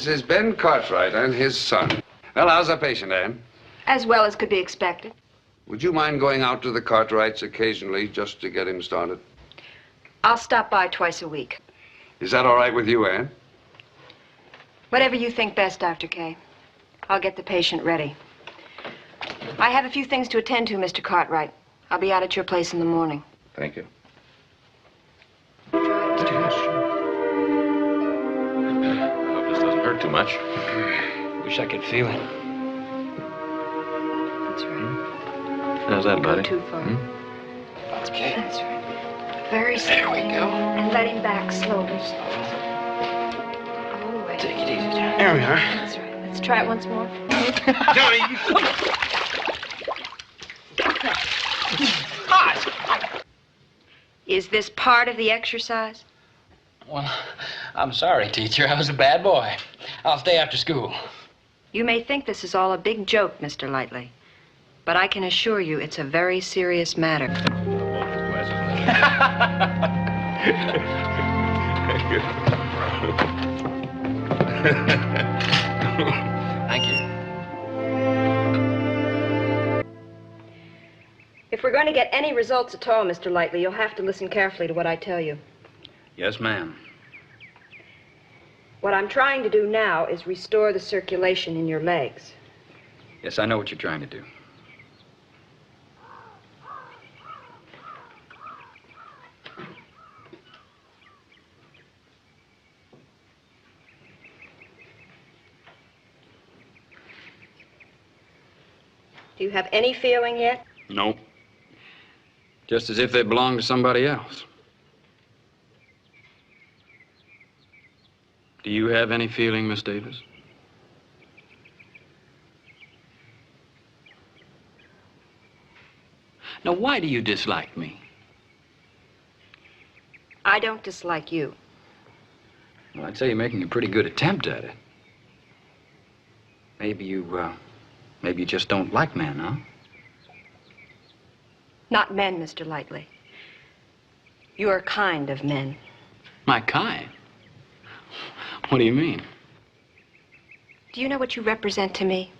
This is Ben Cartwright and his son. Well, how's the patient, Anne? As well as could be expected. Would you mind going out to the Cartwrights occasionally just to get him started? I'll stop by twice a week. Is that all right with you, Anne? Whatever you think best, Dr. Kay. I'll get the patient ready. I have a few things to attend to, Mr. Cartwright. I'll be out at your place in the morning. Thank you. I hope this doesn't hurt too much. Wish I could feel it. That's right. How's that, buddy? Go too far. Okay. That's right. Very slowly. There we go. And let him back slowly. All the way. Take it easy, John. There we are. That's right. Let's try it once more. Johnny, Is this part of the exercise? Well, I'm sorry, teacher. I was a bad boy. I'll stay after school. You may think this is all a big joke, Mr. Lightly, but I can assure you it's a very serious matter. Thank you. If we're going to get any results at all, Mr. Lightly, you'll have to listen carefully to what I tell you. Yes, ma'am. What I'm trying to do now is restore the circulation in your legs. Yes, I know what you're trying to do. Do you have any feeling yet? No. Just as if they belonged to somebody else. Do you have any feeling, Miss Davis? Now, why do you dislike me? I don't dislike you. Well, I'd say you're making a pretty good attempt at it. Maybe you just don't like men, huh? Not men, Mr. Lightly. Your kind of men. My kind? What do you mean? Do you know what you represent to me?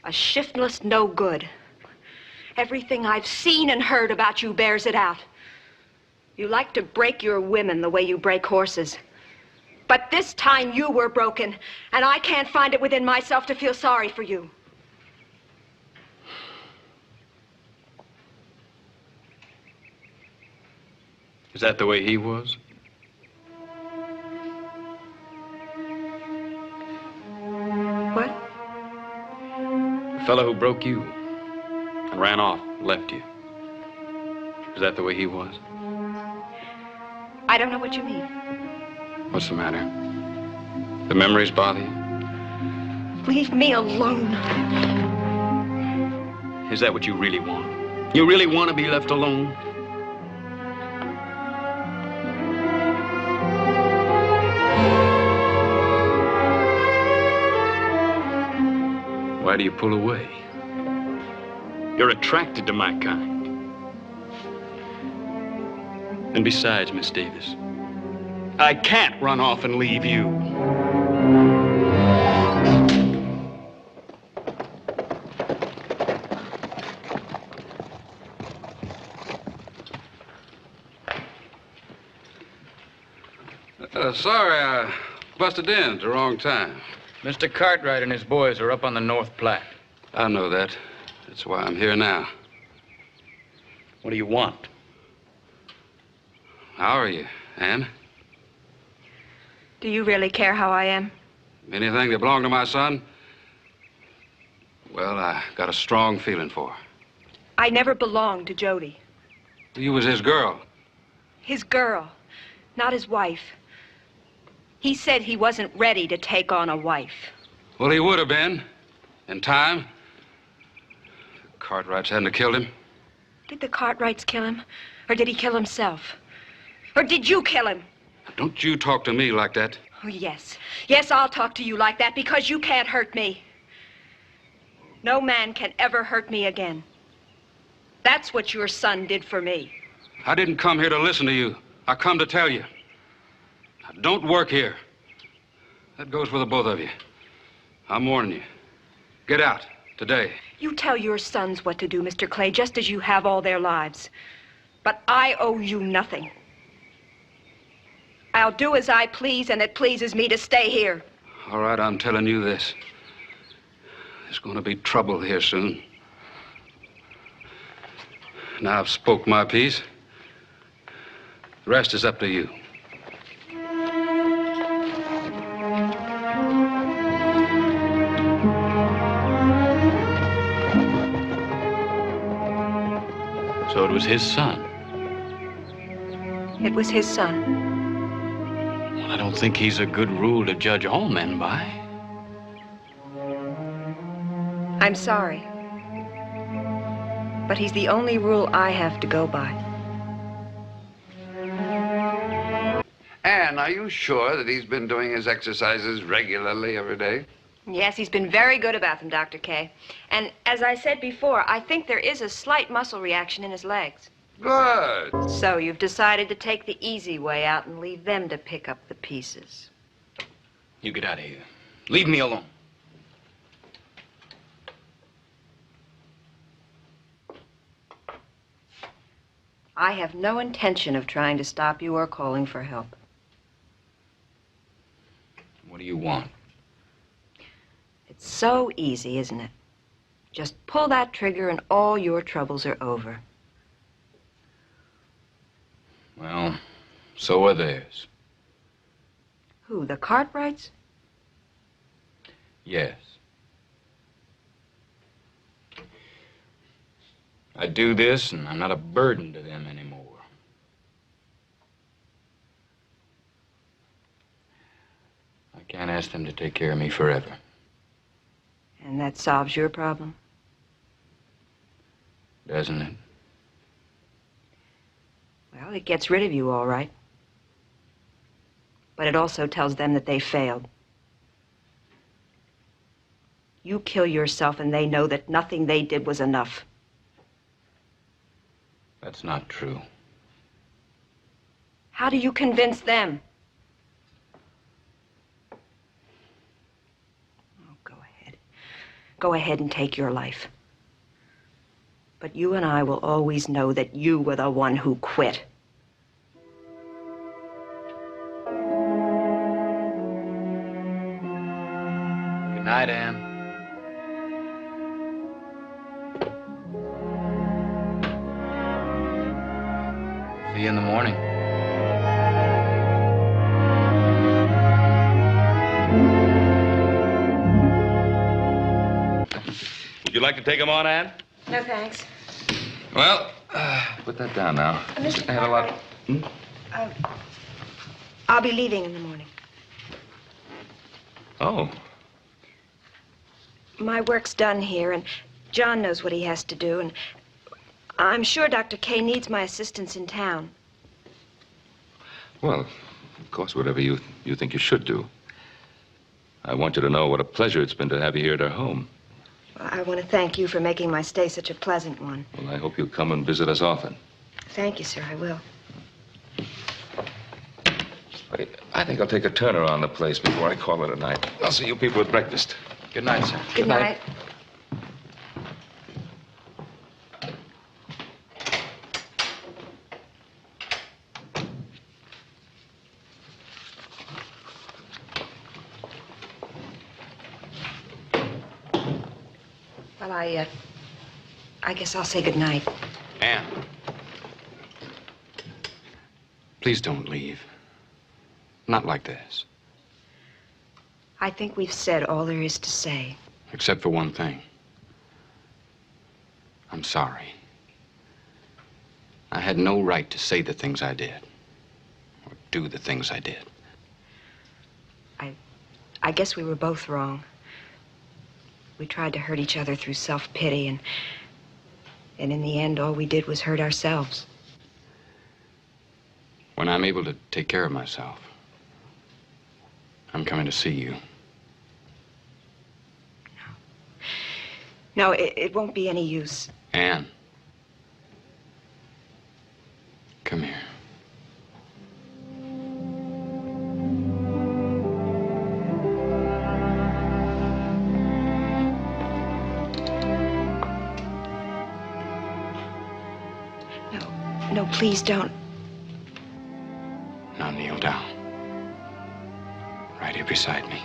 A shiftless no good. Everything I've seen and heard about you bears it out. You like to break your women the way you break horses. But this time you were broken, and I can't find it within myself to feel sorry for you. Is that the way he was? What? The fellow who broke you and ran off, left you. Is that the way he was? I don't know what you mean. What's the matter? The memories bother you? Leave me alone. Is that what you really want? You really want to be left alone? Why do you pull away? You're attracted to my kind. And besides, Miss Davis, I can't run off and leave you. Sorry, I busted in at the wrong time. Mr. Cartwright and his boys are up on the North Platte. I know that. That's why I'm here now. What do you want? How are you, Anne? Do you really care how I am? Anything that belonged to my son? Well, I got a strong feeling for her. I never belonged to Jody. You was his girl. His girl, not his wife. He said he wasn't ready to take on a wife. Well, he would have been. In time. The Cartwrights hadn't have killed him. Did the Cartwrights kill him? Or did he kill himself? Or did you kill him? Don't you talk to me like that. Oh, yes. Yes, I'll talk to you like that because you can't hurt me. No man can ever hurt me again. That's what your son did for me. I didn't come here to listen to you. I come to tell you. I don't work here. That goes for the both of you. I'm warning you. Get out, today. You tell your sons what to do, Mr. Clay, just as you have all their lives. But I owe you nothing. I'll do as I please, and it pleases me to stay here. All right, I'm telling you this. There's going to be trouble here soon. Now I've spoke my piece. The rest is up to you. So it was his son. It was his son. Well, I don't think he's a good rule to judge all men by. I'm sorry. But he's the only rule I have to go by. Anne, are you sure that he's been doing his exercises regularly every day? Yes, he's been very good about them, Dr. K. And as I said before, I think there is a slight muscle reaction in his legs. Good. So you've decided to take the easy way out and leave them to pick up the pieces. You get out of here. Leave me alone. I have no intention of trying to stop you or calling for help. What do you want? It's so easy, isn't it? Just pull that trigger and all your troubles are over. Well, so are theirs. Who, the Cartwrights? Yes. I do this, and I'm not a burden to them anymore. I can't ask them to take care of me forever. And that solves your problem? Doesn't it? Well, it gets rid of you, all right. But it also tells them that they failed. You kill yourself and they know that nothing they did was enough. That's not true. How do you convince them? Oh, go ahead. Go ahead and take your life. But you and I will always know that you were the one who quit. Good night, Anne. See you in the morning. Would you like to take them on, Ann? No, thanks. Well, put that down now. Mr. I had a lot. I'll be leaving in the morning. Oh, My work's done here, and John knows what he has to do, and I'm sure Dr. K needs my assistance in town. well, of course, whatever you think you should do. I want you to know what a pleasure it's been to have you here at our home. I want to thank you for making my stay such a pleasant one. Well, I hope you'll come and visit us often. Thank you, sir, I will. Wait, I think I'll take a turn around the place before I call it a night. I'll see you people at breakfast. Good night, sir. Good night. Well, I guess I'll say good night. Anne. Please don't leave. Not like this. I think we've said all there is to say. Except for one thing. I'm sorry. I had no right to say the things I did. Or do the things I did. I guess we were both wrong. We tried to hurt each other through self-pity, and in the end, all we did was hurt ourselves. When I'm able to take care of myself, I'm coming to see you. No, it won't be any use. Anne. Come here. No, please don't. Now kneel down. Right here beside me.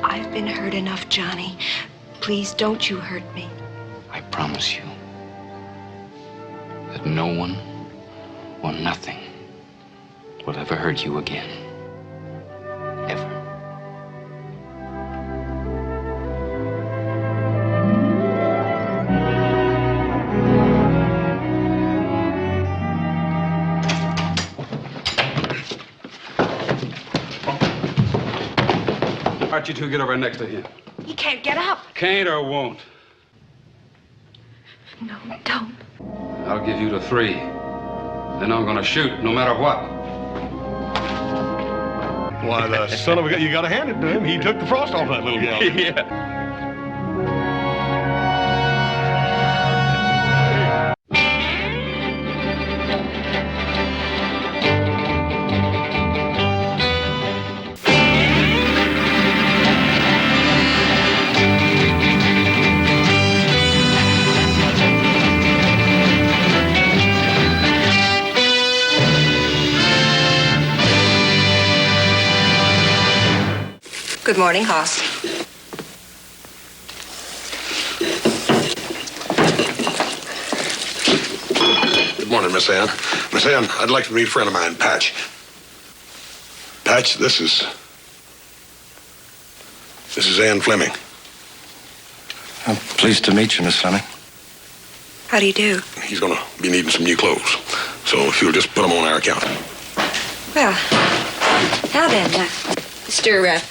I've been hurt enough, Johnny. Please don't you hurt me. I promise you that no one or nothing will ever hurt you again. Ever. Why don't you two get over next to him? He can't get up. Can't or won't? No, don't. I'll give you the 3. Then I'm gonna shoot, no matter what. Why, the son of a gun, you gotta hand it to him. He took the frost off that little gal. Yeah. Good morning, Hoss. Good morning, Miss Ann. Miss Ann, I'd like to meet a friend of mine, Patch. Patch, this is Ann Fleming. I'm pleased to meet you, Miss Fleming. How do you do? He's gonna be needing some new clothes, so if you'll just put them on our account. Well, now then, Mr.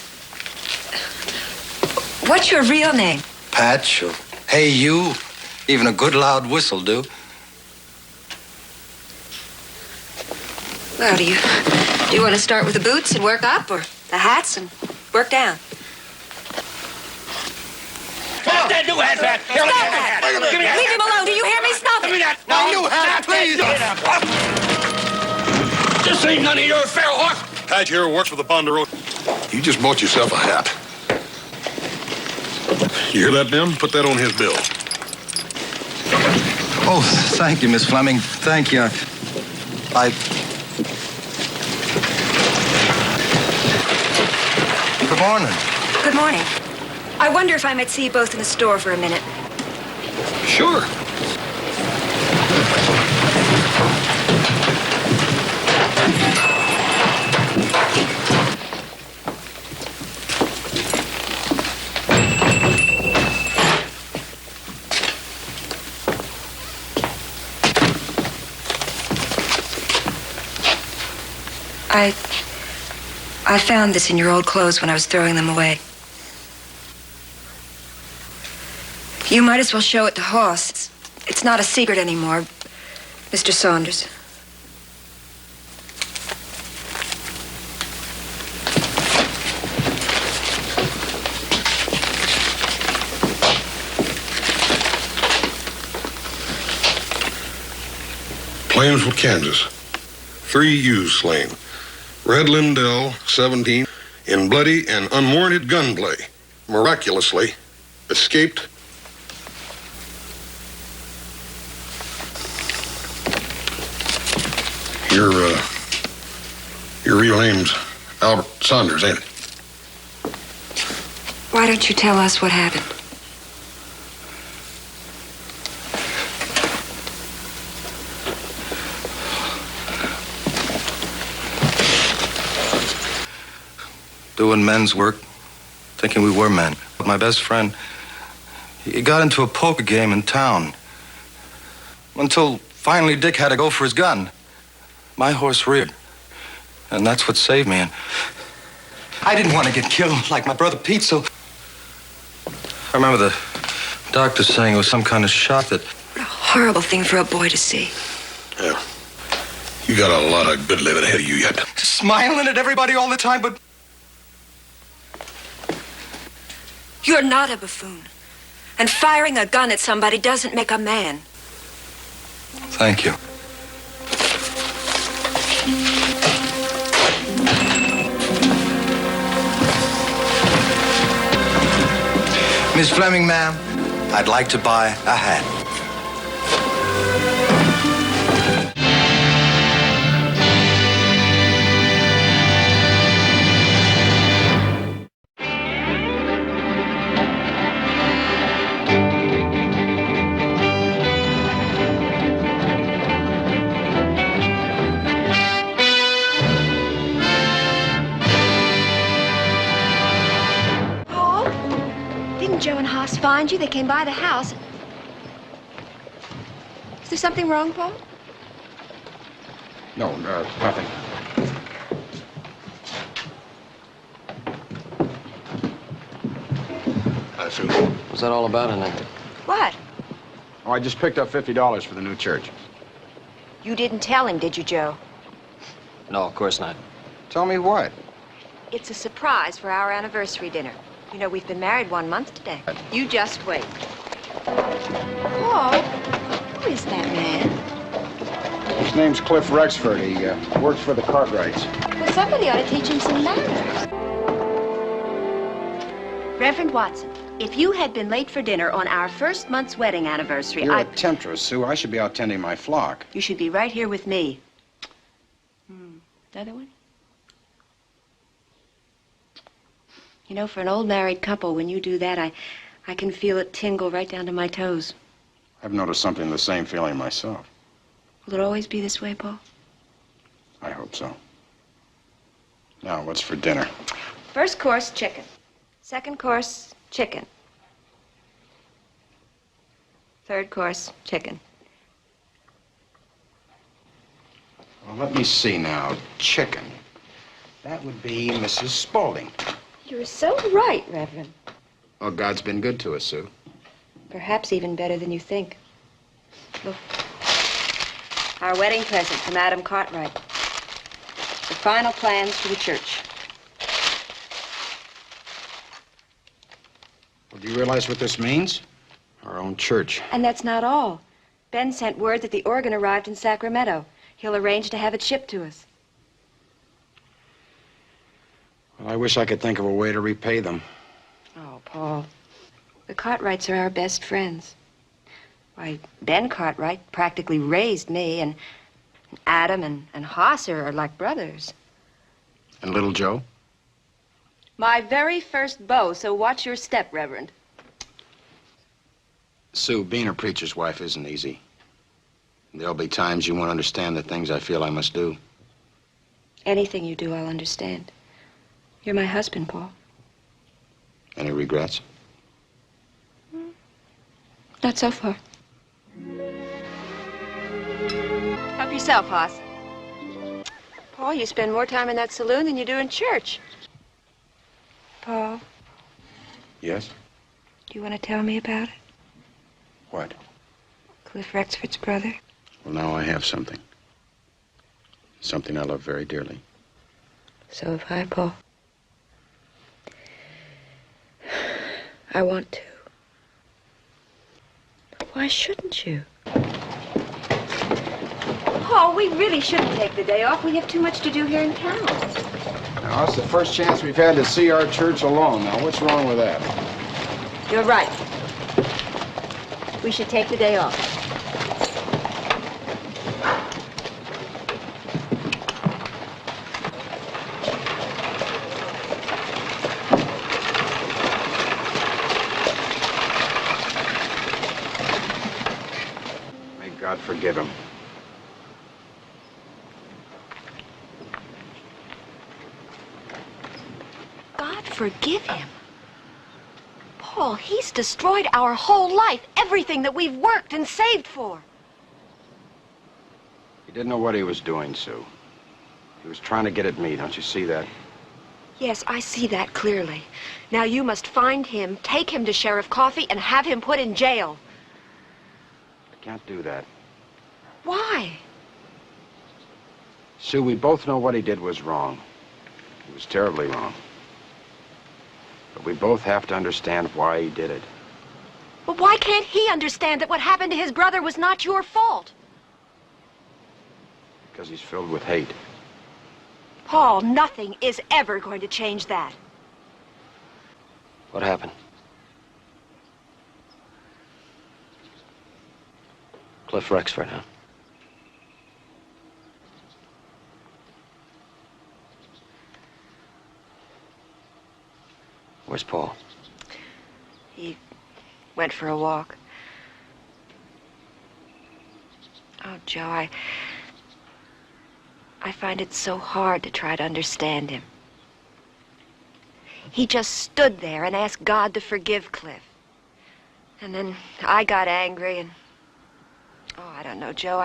What's your real name? Patch, or hey, you. Even a good loud whistle do. Well, do you want to start with the boots and work up, or the hats and work down? Stop that new hat! Stop that! Leave him alone. Do you hear me? Stop it! No, new hat, please! This ain't none of your affair, horse! Patch here works for the Ponderosa. You just bought yourself a hat. You hear that, Ben? Put that on his bill. Oh, thank you, Miss Fleming. Thank you. Good morning. Good morning. I wonder if I might see you both in the store for a minute. Sure. I found this in your old clothes when I was throwing them away. You might as well show it to Hoss. It's not a secret anymore, Mr. Saunders. Plainsville, Kansas. 3 youths slain. Red Lindell, 17, in bloody and unwarranted gunplay, miraculously escaped. Your real name's Albert Saunders, ain't it? Why don't you tell us what happened? Doing men's work, thinking we were men. My best friend, he got into a poker game in town. Until finally Dick had to go for his gun. My horse reared. And that's what saved me. And I didn't want to get killed like my brother Pete, so I remember the doctor saying it was some kind of shot that... What a horrible thing for a boy to see. Yeah. You got a lot of good living ahead of you yet. Smiling at everybody all the time, but... You're not a buffoon. And firing a gun at somebody doesn't make a man. Thank you. Miss Fleming, ma'am, I'd like to buy a hat. Didn't Joe and Haas find you? They came by the house. Is there something wrong, Paul? No, nothing. Sue. What's that all about, Annette? What? Oh, I just picked up $50 for the new church. You didn't tell him, did you, Joe? No, of course not. Tell me what? It's a surprise for our anniversary dinner. You know, we've been married 1 month today. You just wait. Paul, who is that man? His name's Cliff Rexford. He works for the Cartwrights. Well, somebody ought to teach him some manners. Reverend Watson, if you had been late for dinner on our first month's wedding anniversary, You're a temptress, Sue. I should be out tending my flock. You should be right here with me. Another one? You know, for an old married couple, when you do that, I can feel it tingle right down to my toes. I've noticed something the same feeling myself. Will it always be this way, Paul? I hope so. Now, what's for dinner? First course, chicken. Second course, chicken. Third course, chicken. Well, let me see now. Chicken. That would be Mrs. Spaulding. You're so right, Reverend. Well, God's been good to us, Sue. Perhaps even better than you think. Look. Our wedding present from Adam Cartwright. The final plans for the church. Well, do you realize what this means? Our own church. And that's not all. Ben sent word that the organ arrived in Sacramento. He'll arrange to have it shipped to us. Well, I wish I could think of a way to repay them. Oh, Paul. The Cartwrights are our best friends. Why, Ben Cartwright practically raised me, and Adam and Haas are like brothers. And little Joe? My very first beau, so watch your step, Reverend. Sue, being a preacher's wife isn't easy. There'll be times you won't understand the things I feel I must do. Anything you do, I'll understand. You're my husband, Paul. Any regrets? Not so far. Help yourself, Haas. Paul, you spend more time in that saloon than you do in church. Paul, Yes? do you want to tell me about it? What? Cliff Rexford's brother? Well, now I have something. Something I love very dearly. So have I, Paul. I want to. But why shouldn't you? Paul, we really shouldn't take the day off. We have too much to do here in town. Now, it's the first chance we've had to see our church alone. Now, what's wrong with that? You're right. We should take the day off. May God forgive him. God forgive him. Paul, he's destroyed our whole life, everything that we've worked and saved for. He didn't know what he was doing, Sue. He was trying to get at me. Don't you see that? Yes, I see that clearly. Now you must find him, take him to Sheriff Coffey, and have him put in jail. I can't do that. Why? Sue, we both know what he did was wrong. It was terribly wrong. But we both have to understand why he did it. Well, why can't he understand that what happened to his brother was not your fault? Because he's filled with hate. Paul, nothing is ever going to change that. What happened? Cliff Rexford, huh? Where's Paul? He went for a walk. Oh, Joe, I find it so hard to try to understand him. He just stood there and asked God to forgive Cliff. And then I got angry and... Oh, I don't know, Joe.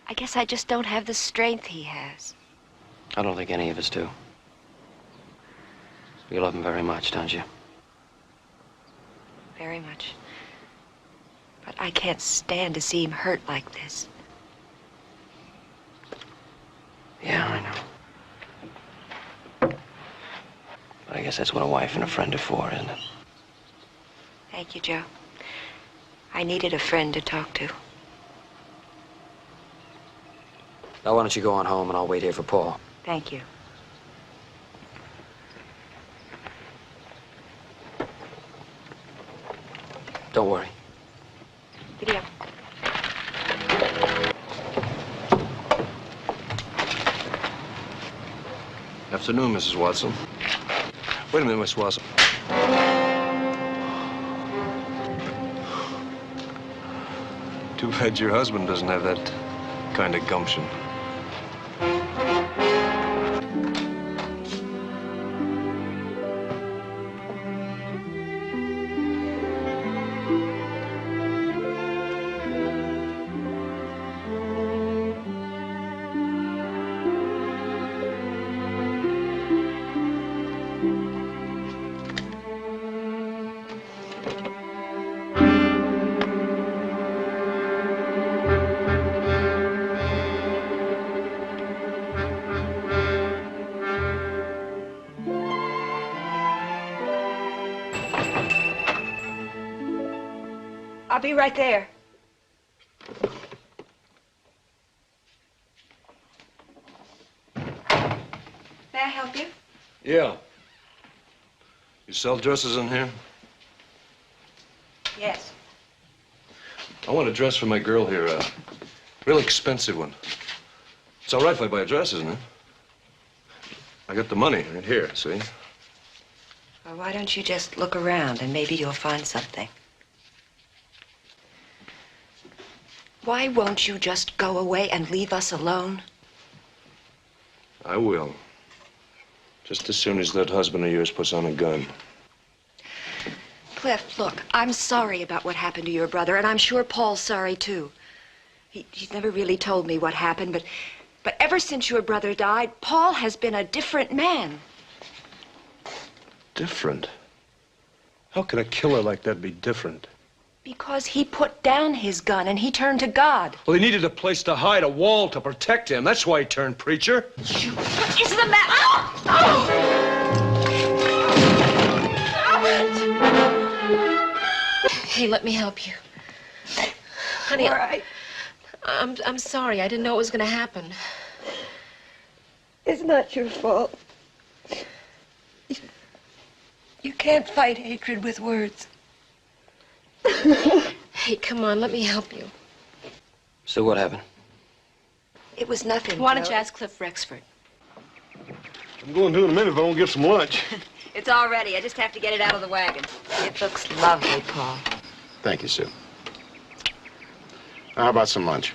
I guess I just don't have the strength he has. I don't think any of us do. You love him very much, don't you? Very much. But I can't stand to see him hurt like this. Yeah, I know. But I guess that's what a wife and a friend are for, isn't it? Thank you, Joe. I needed a friend to talk to. Now, why don't you go on home and I'll wait here for Paul? Thank you. Don't worry. Giddy up. Afternoon, Mrs. Watson. Wait a minute, Miss Watson. Too bad your husband doesn't have that kind of gumption. I'll be right there. May I help you? Yeah. You sell dresses in here? Yes. I want a dress for my girl here, a real expensive one. It's all right if I buy a dress, isn't it? I got the money right here, see? Well, why don't you just look around and maybe you'll find something. Why won't you just go away and leave us alone? I will. Just as soon as that husband of yours puts on a gun. Cliff, look, I'm sorry about what happened to your brother, and I'm sure Paul's sorry, too. He's never really told me what happened, but ever since your brother died, Paul has been a different man. Different? How could a killer like that be different? Because he put down his gun and he turned to God. Well, he needed a place to hide, a wall to protect him. That's why he turned preacher. What is the matter? Oh! Oh! Stop it! Hey, let me help you. Honey, All right. I'm sorry. I didn't know it was going to happen. It's not your fault. You can't fight hatred with words. Hey, come on, let me help you. So what happened? It was nothing. Why don't Joe. you ask Cliff Rexford? I'm going to in a minute if I won't get some lunch. It's all ready. I just have to get it out of the wagon. It looks lovely, Paul. Thank you, Sue. How about some lunch?